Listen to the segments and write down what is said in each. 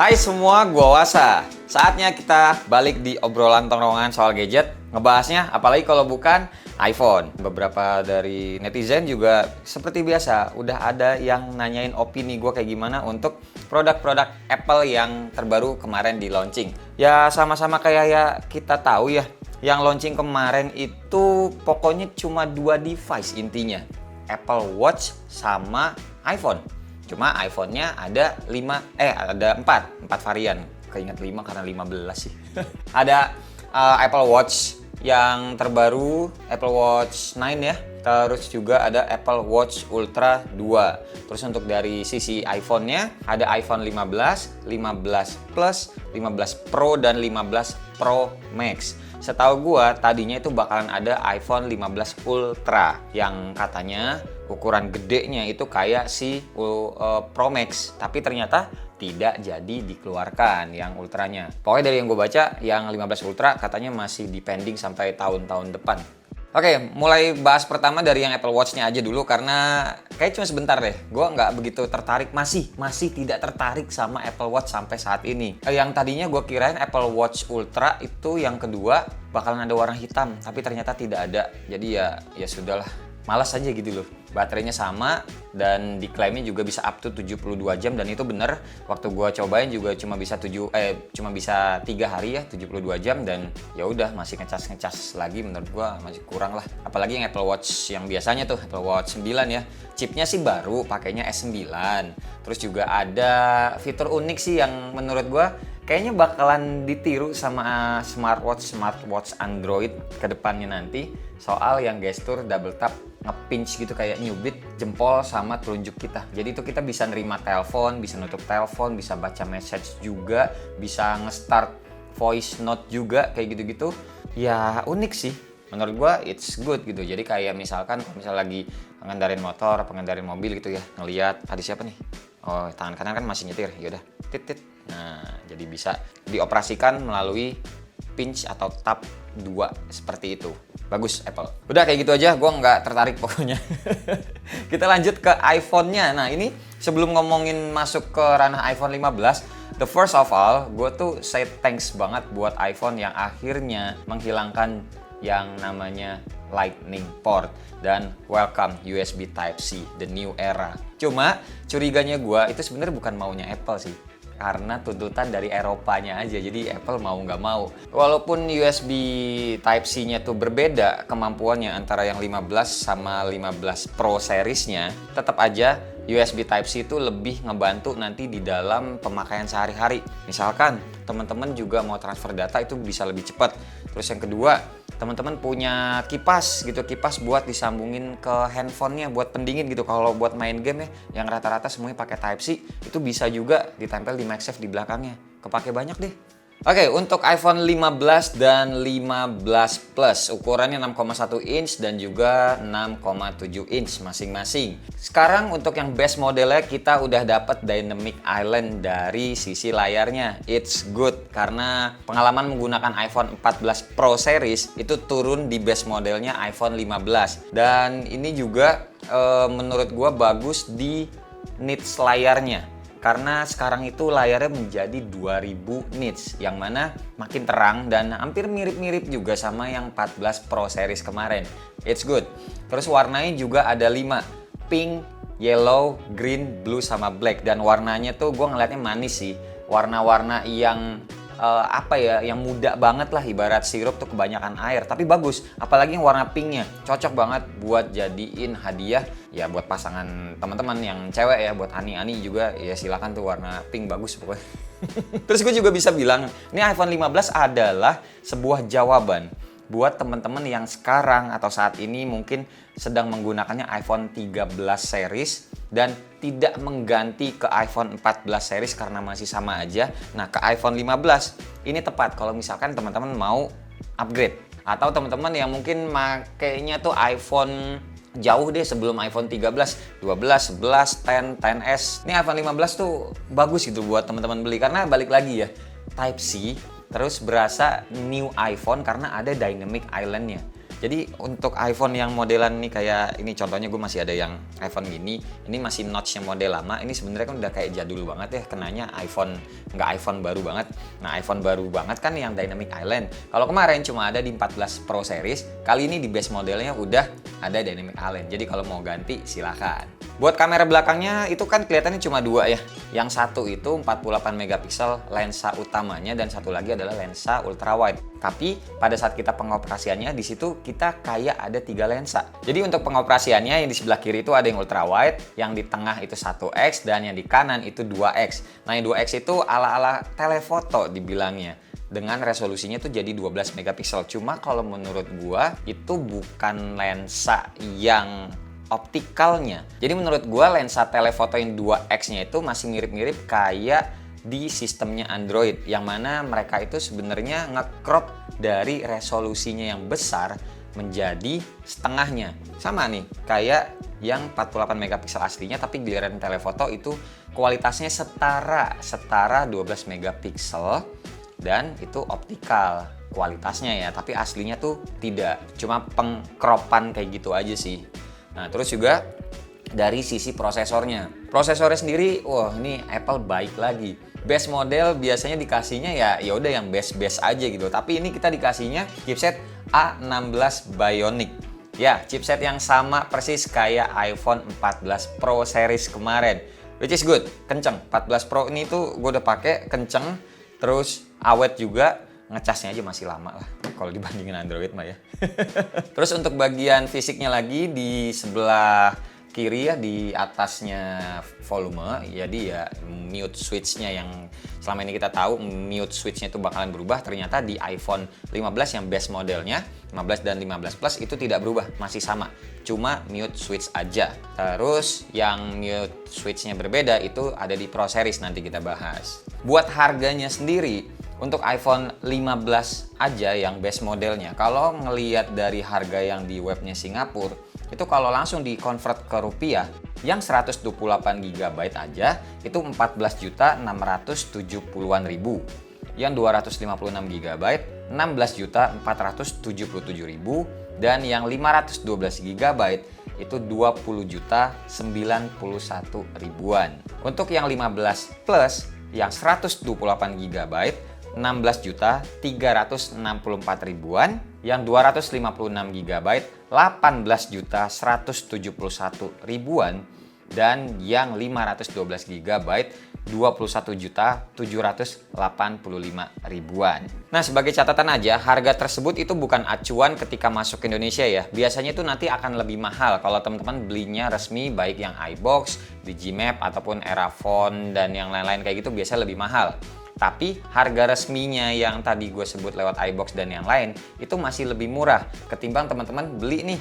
Hai semua, gua Wasa. Saatnya kita balik di obrolan tongkrongan soal gadget. Ngebahasnya apalagi kalau bukan iPhone. Beberapa dari netizen juga seperti biasa udah ada yang nanyain opini gua kayak gimana untuk produk-produk Apple yang terbaru kemarin di launching. Ya sama-sama kayak ya kita tahu ya, yang launching kemarin itu pokoknya cuma 2 device intinya. Apple Watch sama iPhone. Cuma iPhone-nya ada 4 varian. Keinget 5 karena 15 sih. Ada Apple Watch yang terbaru, Apple Watch 9 ya. Terus juga ada Apple Watch Ultra 2. Terus untuk dari sisi iPhone-nya ada iPhone 15, 15 Plus, 15 Pro dan 15 Pro Max. Setahu gua tadinya itu bakalan ada iPhone 15 Ultra yang katanya ukuran gedenya itu kayak si Pro Max, tapi ternyata tidak jadi dikeluarkan yang ultranya. Pokoknya dari yang gue baca, yang 15 Ultra katanya masih dipending sampai tahun-tahun depan. Oke, mulai bahas pertama dari yang Apple Watch-nya aja dulu karena kayak cuma sebentar deh. Gue nggak begitu tertarik, masih tidak tertarik sama Apple Watch sampai saat ini. Yang tadinya gue kirain Apple Watch Ultra itu yang kedua bakalan ada warna hitam, tapi ternyata tidak ada. Jadi ya sudahlah, malas aja gitu loh. Baterainya sama dan diklaimnya juga bisa up to 72 jam dan itu bener. Waktu gua cobain juga cuma bisa 3 hari ya, 72 jam dan ya udah masih ngecas lagi, menurut gua masih kurang lah. Apalagi yang Apple Watch yang biasanya tuh Apple Watch 9 ya. Chipnya sih baru, pakainya S9. Terus juga ada fitur unik sih yang menurut gua kayaknya bakalan ditiru sama smartwatch Android ke depannya nanti, soal yang gestur double tap nge-pinch gitu kayak nyubit jempol sama telunjuk kita. Jadi itu kita bisa nerima telepon, bisa nutup telepon, bisa baca message juga, bisa nge-start voice note juga kayak gitu-gitu. Ya unik sih. Menurut gua it's good gitu. Jadi kayak misalkan kalau misal lagi ngendarin motor, pengendarin mobil gitu ya, ngelihat ada siapa nih? Oh, tangan kanan kan masih nyetir. Yaudah, tit. Nah, jadi bisa dioperasikan melalui pinch atau tap 2 seperti itu. Bagus Apple. Udah kayak gitu aja, gue nggak tertarik pokoknya. Kita lanjut ke iPhone-nya. Nah ini sebelum ngomongin masuk ke ranah iPhone 15, the first of all, gue tuh say thanks banget buat iPhone yang akhirnya menghilangkan yang namanya Lightning port dan welcome USB Type-C, the new era. Cuma curiganya gue itu sebenarnya bukan maunya Apple sih, karena tuntutan dari Eropanya aja, jadi Apple mau nggak mau. Walaupun USB Type-C-nya tuh berbeda kemampuannya antara yang 15 sama 15 Pro seriesnya, tetap aja USB Type-C itu lebih ngebantu nanti di dalam pemakaian sehari-hari. Misalkan teman-teman juga mau transfer data itu bisa lebih cepat. Terus yang kedua, teman-teman punya kipas buat disambungin ke handphonenya buat pendingin gitu. Kalau buat main game ya yang rata-rata semuanya pakai Type-C, itu bisa juga ditempel di MagSafe di belakangnya. Kepake banyak deh. Oke, untuk iPhone 15 dan 15 Plus ukurannya 6,1 inch dan juga 6,7 inch masing-masing. Sekarang untuk yang base modelnya kita udah dapat Dynamic Island dari sisi layarnya. It's good karena pengalaman menggunakan iPhone 14 Pro series itu turun di base modelnya iPhone 15. Dan ini juga menurut gua bagus di nits layarnya. Karena sekarang itu layarnya menjadi 2000 nits, yang mana makin terang dan hampir mirip-mirip juga sama yang 14 Pro series kemarin. It's good. Terus warnanya juga ada 5, pink, yellow, green, blue, sama black. Dan warnanya tuh gue ngeliatnya manis sih. Warna-warna yang yang muda banget lah, ibarat sirup tuh kebanyakan air, tapi bagus. Apalagi yang warna pinknya cocok banget buat jadiin hadiah ya buat pasangan teman-teman yang cewek ya, buat ani-ani juga ya silakan tuh, warna pink bagus pokoknya. Terus gue juga bisa bilang ini iPhone 15 adalah sebuah jawaban buat teman-teman yang sekarang atau saat ini mungkin sedang menggunakannya iPhone 13 series dan tidak mengganti ke iPhone 14 series karena masih sama aja. Nah, ke iPhone 15 ini tepat kalau misalkan teman-teman mau upgrade, atau teman-teman yang mungkin makainya tuh iPhone jauh deh sebelum iPhone 13, 12, 11, 10, 10s. Ini iPhone 15 tuh bagus gitu buat teman-teman beli karena balik lagi ya, Type-C. Terus berasa new iPhone karena ada Dynamic Island-nya. Jadi untuk iPhone yang modelan nih kayak ini contohnya gue masih ada yang iPhone gini, ini masih notch yang model lama, ini sebenarnya kan udah kayak jadul banget ya, kenanya iPhone, nggak iPhone baru banget. Nah iPhone baru banget kan yang Dynamic Island. Kalau kemarin cuma ada di 14 Pro Series, kali ini di base modelnya udah ada Dynamic Island. Jadi kalau mau ganti silahkan. Buat kamera belakangnya itu kan kelihatannya cuma dua ya. Yang satu itu 48 megapiksel lensa utamanya dan satu lagi adalah lensa ultra wide. Tapi pada saat kita pengoperasiannya di situ kita kayak ada 3 lensa. Jadi untuk pengoperasiannya yang di sebelah kiri itu ada yang ultra wide, yang di tengah itu 1x dan yang di kanan itu 2x. Nah yang 2x itu ala-ala telefoto dibilangnya. Dengan resolusinya tuh jadi 12 megapiksel. Cuma kalau menurut gua itu bukan lensa yang optikalnya. Jadi menurut gua lensa telefoto yang 2x-nya itu masih mirip-mirip kayak di sistemnya Android, yang mana mereka itu sebenarnya nge-crop dari resolusinya yang besar menjadi setengahnya. Sama nih kayak yang 48 megapiksel aslinya, tapi giliran telefoto itu kualitasnya setara 12 megapiksel dan itu optikal kualitasnya ya, tapi aslinya tuh tidak, cuma pengkropan kayak gitu aja sih. Nah terus juga dari sisi prosesornya sendiri, wah ini Apple baik lagi. Base model biasanya dikasihnya ya udah yang base aja gitu, tapi ini kita dikasihnya chipset A16 Bionic. Ya, chipset yang sama persis kayak iPhone 14 Pro series kemarin, which is good, kenceng. 14 Pro ini tuh gue udah pakai, kenceng, terus awet juga, ngecasnya aja masih lama lah kalau dibandingin Android mah ya. Terus untuk bagian fisiknya lagi di sebelah kiri ya, di atasnya volume, jadi ya mute switch-nya yang selama ini kita tahu mute switch-nya itu bakalan berubah, ternyata di iPhone 15 yang base modelnya 15 dan 15 Plus itu tidak berubah, masih sama, cuma mute switch aja. Terus yang mute switch-nya berbeda itu ada di Pro Series, nanti kita bahas. Buat harganya sendiri, untuk iPhone 15 aja yang base modelnya, kalau ngelihat dari harga yang di webnya Singapura, itu kalau langsung di-convert ke rupiah, yang 128 GB aja itu 14.670.000. Yang 256 GB 16.477.000 dan yang 512 GB itu 20.091.000-an. Untuk yang 15 Plus yang 128 GB 16.364.000-an, yang 256 GB 18.171.000-an, dan yang 512 GB 21.785.000-an. Nah, sebagai catatan aja, harga tersebut itu bukan acuan ketika masuk ke Indonesia ya. Biasanya itu nanti akan lebih mahal kalau teman-teman belinya resmi, baik yang iBox, Digimap ataupun Erafone dan yang lain-lain kayak gitu, biasanya lebih mahal. Tapi harga resminya yang tadi gue sebut lewat iBox dan yang lain itu masih lebih murah ketimbang teman-teman beli nih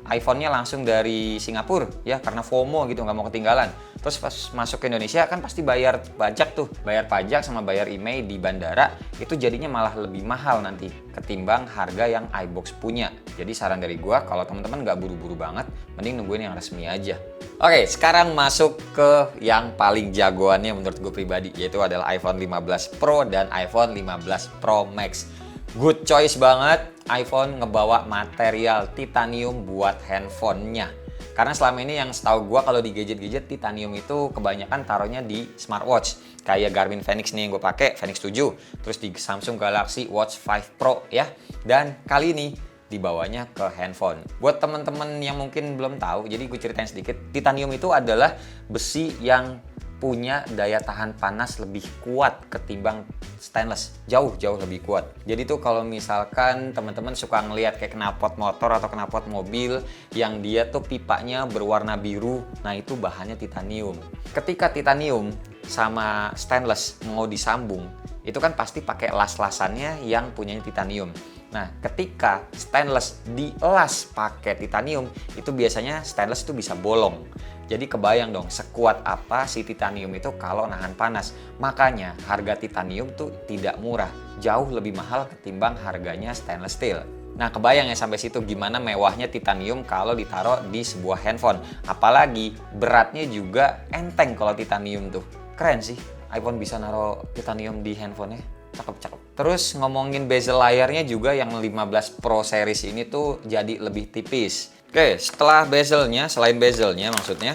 iPhone-nya langsung dari Singapura ya, karena FOMO gitu, nggak mau ketinggalan. Terus pas masuk ke Indonesia kan pasti bayar pajak tuh, bayar pajak sama bayar IMEI di bandara, itu jadinya malah lebih mahal nanti ketimbang harga yang iBox punya. Jadi saran dari gue, kalau teman-teman nggak buru-buru banget, mending nungguin yang resmi aja. Oke, sekarang masuk ke yang paling jagoannya menurut gue pribadi, yaitu adalah iPhone 15 Pro dan iPhone 15 Pro Max. Good choice banget, iPhone ngebawa material titanium buat handphonenya. Karena selama ini yang setahu gue kalau di gadget-gadget titanium itu kebanyakan taruhnya di smartwatch. Kayak Garmin Fenix nih yang gue pakai, Fenix 7. Terus di Samsung Galaxy Watch 5 Pro ya. Dan kali ini dibawanya ke handphone. Buat teman-teman yang mungkin belum tahu, jadi gue ceritain sedikit. Titanium itu adalah besi yang punya daya tahan panas lebih kuat ketimbang stainless, jauh lebih kuat. Jadi tuh kalau misalkan teman-teman suka ngelihat kayak knalpot motor atau knalpot mobil yang dia tuh pipanya berwarna biru, nah itu bahannya titanium. Ketika titanium sama stainless mau disambung, itu kan pasti pakai las-lasannya yang punyanya titanium. Nah, ketika stainless dielas pakai titanium, itu biasanya stainless itu bisa bolong. Jadi kebayang dong sekuat apa si titanium itu kalau nahan panas. Makanya harga titanium tuh tidak murah, jauh lebih mahal ketimbang harganya stainless steel. Nah, kebayang ya sampai situ gimana mewahnya titanium kalau ditaruh di sebuah handphone. Apalagi beratnya juga enteng kalau titanium tuh. Keren sih, iPhone bisa naruh titanium di handphonenya. cakep. Terus ngomongin bezel layarnya juga yang 15 Pro series ini tuh jadi lebih tipis. Oke, setelah bezelnya, selain bezelnya maksudnya,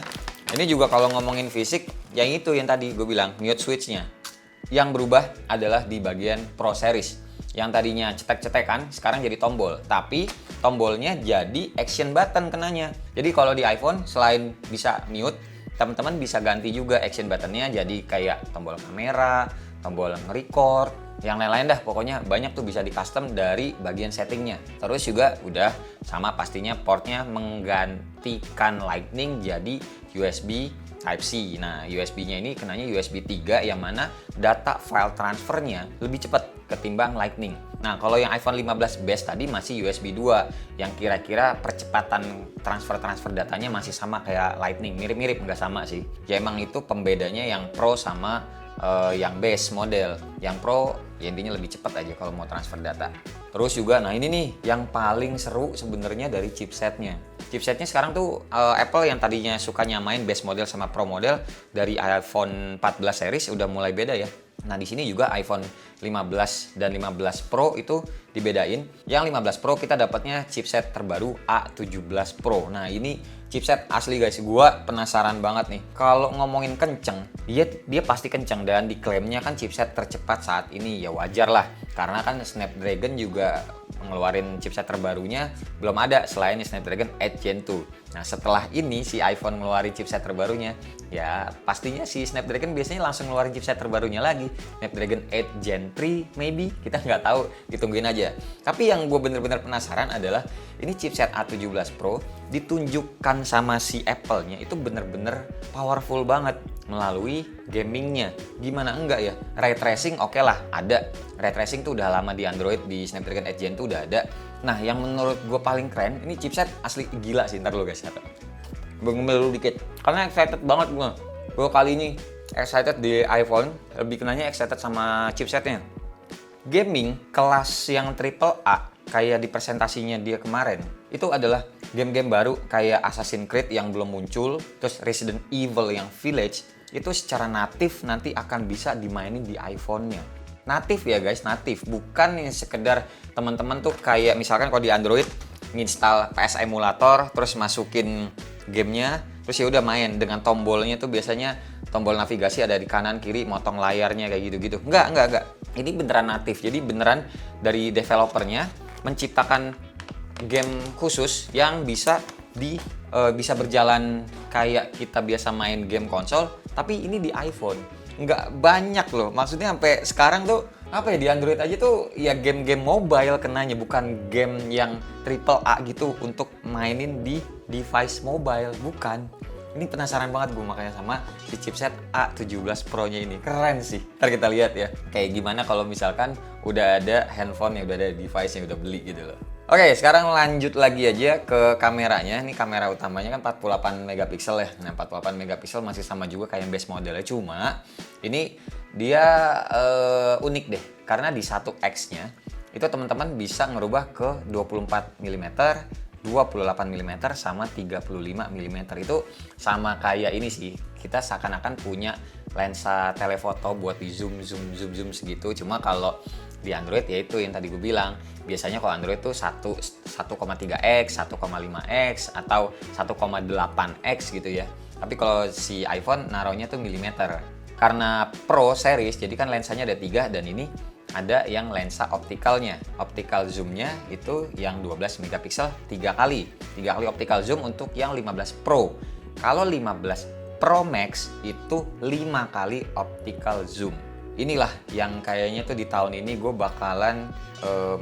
ini juga kalau ngomongin fisik, yang itu yang tadi gue bilang, mute switch-nya. Yang berubah adalah di bagian Pro series. Yang tadinya cetek-cetekan, sekarang jadi tombol. Tapi tombolnya jadi action button kenanya. Jadi kalau di iPhone, selain bisa mute, teman-teman bisa ganti juga action buttonnya jadi kayak tombol kamera, tombol record, yang lain-lain dah. Pokoknya banyak tuh bisa di custom dari bagian settingnya. Terus juga udah sama pastinya portnya menggantikan Lightning jadi USB Type-C. Nah, USB-nya ini kenanya USB 3 yang mana data file transfernya lebih cepat ketimbang Lightning. Nah, kalau yang iPhone 15 base tadi masih USB 2 yang kira-kira percepatan transfer datanya masih sama kayak Lightning. Mirip-mirip, nggak sama sih. Ya emang itu pembedanya yang Pro sama yang base model. Yang Pro ya intinya lebih cepat aja kalau mau transfer data. Terus juga, nah ini nih yang paling seru sebenarnya dari chipsetnya. Chipsetnya sekarang tuh Apple yang tadinya suka nyamain base model sama Pro model dari iPhone 14 series udah mulai beda ya. Nah di sini juga iPhone 15 dan 15 Pro itu dibedain. Yang 15 Pro kita dapatnya chipset terbaru A17 Pro. Nah ini chipset asli guys, gua penasaran banget nih. Kalau ngomongin kenceng, dia pasti kenceng dan diklaimnya kan chipset tercepat saat ini. Ya wajar lah, karena kan Snapdragon juga ngeluarin chipset terbarunya belum ada selain Snapdragon 8 Gen 2. Nah setelah ini si iPhone ngeluarin chipset terbarunya, ya pastinya si Snapdragon biasanya langsung ngeluarin chipset terbarunya lagi, Snapdragon 8 Gen 3 maybe, kita nggak tahu, ditungguin aja. Tapi yang gue bener-bener penasaran adalah ini chipset A17 Pro ditunjukkan sama si Apple-nya itu bener-bener powerful banget melalui gamingnya. Gimana enggak ya? Ray tracing oke lah, ada. Ray tracing tuh udah lama di Android, di Snapdragon 8 Gen tuh udah ada. Nah, yang menurut gue paling keren, ini chipset asli gila sih, ntar lo guys. Gue ngemil dulu dikit, karena excited banget gue. Gue kali ini excited di iPhone, lebih kenanya excited sama chipsetnya. Gaming kelas yang triple A, kayak di presentasinya dia kemarin, itu adalah game-game baru kayak Assassin's Creed yang belum muncul, terus Resident Evil yang Village, itu secara natif nanti akan bisa dimainin di iPhone-nya. Natif ya guys, natif. Bukan yang sekedar teman-teman tuh kayak misalkan kalau di Android nginstal PS Emulator, terus masukin gamenya, terus ya udah main dengan tombolnya tuh biasanya tombol navigasi ada di kanan kiri, motong layarnya kayak gitu-gitu. Enggak. Ini beneran natif. Jadi beneran dari developernya menciptakan game khusus yang bisa bisa berjalan kayak kita biasa main game konsol, tapi ini di iPhone. Nggak banyak loh, maksudnya sampai sekarang tuh apa ya, di Android aja tuh ya game-game mobile kenanya, bukan game yang triple A gitu untuk mainin di device mobile, bukan. Ini penasaran banget gue makanya sama si chipset A17 Pro nya ini, keren sih. Ntar kita lihat ya kayak gimana kalau misalkan udah ada handphone, udah ada device yang udah beli gitu loh. Oke, sekarang lanjut lagi aja ke kameranya. Ini kamera utamanya kan 48 megapiksel ya. Nah, 48 megapiksel masih sama juga kayak base modelnya. Cuma ini dia unik deh. Karena di 1X-nya itu teman-teman bisa ngerubah ke 24 mm, 28 mm, sama 35 mm. Itu sama kayak ini sih. Kita seakan-akan punya lensa telefoto buat di zoom segitu. Cuma kalau di Android ya itu yang tadi gue bilang, biasanya kalau Android tuh 1,3x, 1,5x atau 1,8x gitu ya. Tapi kalau si iPhone naruhnya tuh milimeter. Karena Pro series jadi kan lensanya ada 3 dan ini ada yang lensa optikalnya. Optical zoomnya itu yang 12 megapiksel 3 kali optical zoom untuk yang 15 Pro. Kalau 15 Pro Max itu 5 kali optical zoom. Inilah yang kayaknya tuh di tahun ini gue bakalan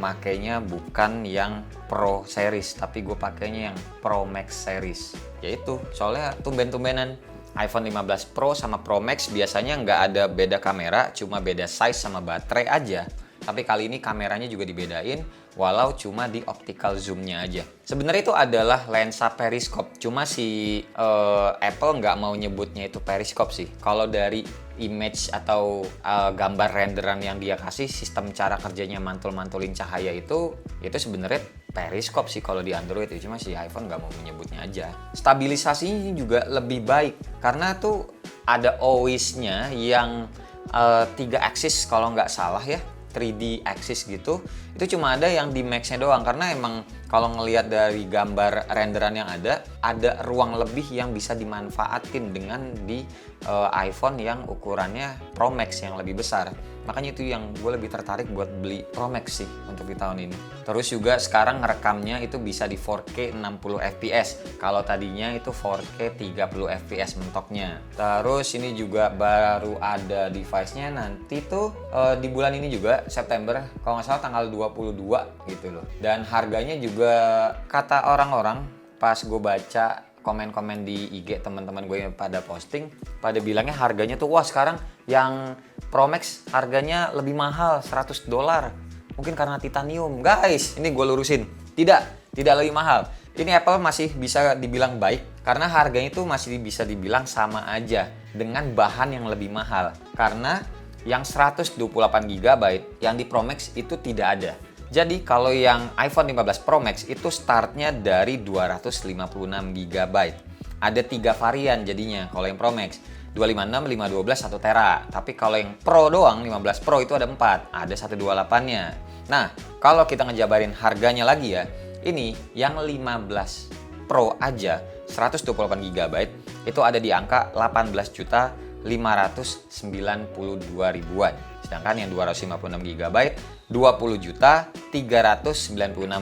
makainya bukan yang Pro series, tapi gue pakainya yang Pro Max series. Yaitu soalnya tumben-tumbenan iPhone 15 Pro sama Pro Max biasanya nggak ada beda kamera, cuma beda size sama baterai aja. Tapi kali ini kameranya juga dibedain, walau cuma di optical zoom-nya aja. Sebenarnya itu adalah lensa periskop, cuma si Apple nggak mau nyebutnya itu periskop sih. Kalau dari image atau gambar renderan yang dia kasih, sistem cara kerjanya mantul-mantulin cahaya itu sebenarnya periskop sih kalau di Android ya, cuma si iPhone nggak mau menyebutnya aja. Stabilisasinya juga lebih baik, karena tuh ada always-nya yang 3 axis kalau nggak salah ya. 3D axis gitu, itu cuma ada yang di Max-nya doang. Karena emang kalau ngelihat dari gambar renderan yang ada ruang lebih yang bisa dimanfaatin dengan di iPhone yang ukurannya Pro Max yang lebih besar. Makanya itu yang gue lebih tertarik buat beli Pro Max sih untuk di tahun ini. Terus juga sekarang ngerekamnya itu bisa di 4K 60 fps. Kalau tadinya itu 4K 30 fps mentoknya. Terus ini juga baru ada device-nya nanti tuh di bulan ini juga September, kalau nggak salah tanggal 22 gitu loh. Dan harganya juga kata orang-orang pas gue baca komen-komen di IG teman-teman gue yang pada posting, pada bilangnya harganya tuh wah sekarang yang Pro Max harganya lebih mahal $100. Mungkin karena titanium. Guys, ini gue lurusin. Tidak lebih mahal. Ini Apple masih bisa dibilang baik karena harganya itu masih bisa dibilang sama aja dengan bahan yang lebih mahal. Karena yang 128 GB yang di Pro Max itu tidak ada. Jadi kalau yang iPhone 15 Pro Max itu startnya dari 256 GB. Ada 3 varian jadinya kalau yang Pro Max. 256, 512, 1 tera. Tapi kalau yang Pro doang, 15 Pro itu ada 4. Ada 128-nya. Nah, kalau kita ngejabarin harganya lagi ya, ini yang 15 Pro aja 128 GB itu ada di angka 18.592 ribuan. Sedangkan yang 256 GB 20.396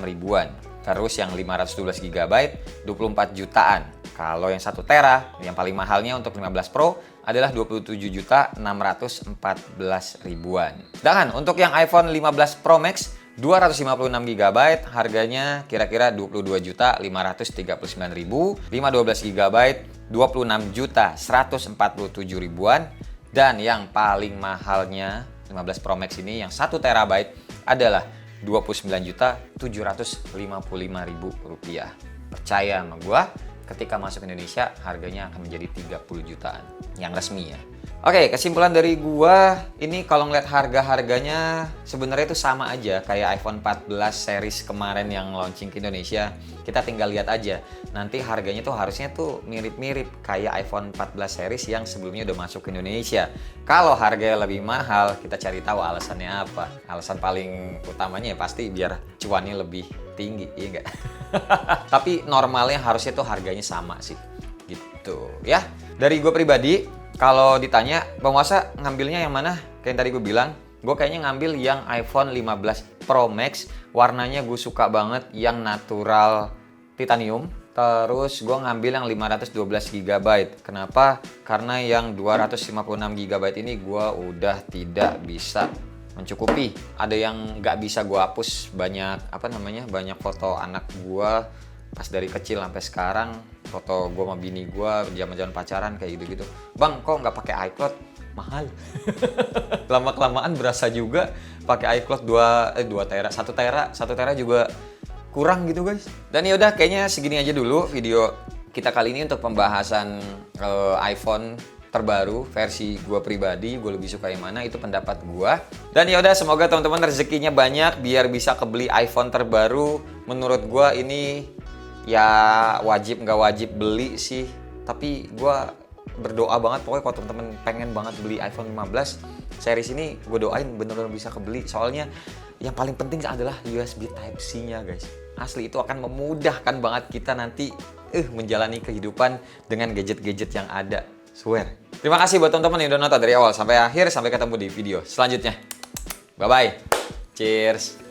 ribuan. Terus yang 512 GB 24 jutaan. Kalau yang 1 tera yang paling mahalnya untuk 15 Pro adalah 27.614 ribuan. Sedangkan untuk yang iPhone 15 Pro Max 256 GB harganya kira-kira 22.539.000, 512 GB 26.147 ribuan, dan yang paling mahalnya 15 Pro Max ini yang 1 terabyte adalah 29.755.000 rupiah. Percaya sama gua, ketika masuk Indonesia harganya akan menjadi 30 jutaan yang resmi ya. Oke, kesimpulan dari gua ini kalau ngeliat harga-harganya sebenarnya itu sama aja kayak iPhone 14 series kemarin yang launching ke Indonesia. Kita tinggal lihat aja. Nanti harganya tuh harusnya tuh mirip-mirip kayak iPhone 14 series yang sebelumnya udah masuk ke Indonesia. Kalau harganya lebih mahal, kita cari tahu alasannya apa. Alasan paling utamanya ya pasti biar cuannya lebih tinggi, iya nggak? Tapi normalnya harusnya tuh harganya sama sih. Gitu ya. Dari gue pribadi, kalau ditanya, Bang Wasa ngambilnya yang mana? Kayak yang tadi gue bilang, gue kayaknya ngambil yang iPhone 15 Pro Max. Warnanya gue suka banget yang natural titanium. Terus gue ngambil yang 512 GB. Kenapa? Karena yang 256 GB ini gue udah tidak bisa mencukupi. Ada yang nggak bisa gue hapus, banyak banyak foto anak gue pas dari kecil sampai sekarang, foto gue sama bini gue zaman-zaman pacaran kayak gitu-gitu. Bang, kok nggak pakai iCloud? Mahal. Lama-kelamaan berasa juga pakai iCloud 1 tera juga kurang gitu guys. Dan ya udah kayaknya segini aja dulu video kita kali ini untuk pembahasan iPhone terbaru versi gue pribadi. Gue lebih suka yang mana, itu pendapat gue. Dan ya udah, semoga teman-teman rezekinya banyak biar bisa kebeli iPhone terbaru. Menurut gue ini ya wajib nggak wajib beli sih, tapi gue berdoa banget pokoknya kalau temen-temen pengen banget beli iPhone 15 series ini, gue doain bener-bener bisa kebeli. Soalnya yang paling penting adalah USB Type-C nya guys. Asli itu akan memudahkan banget kita nanti menjalani kehidupan dengan gadget-gadget yang ada. Swear. Terima kasih buat teman-teman yang udah nonton dari awal sampai akhir. Sampai ketemu di video selanjutnya. Bye bye. Cheers.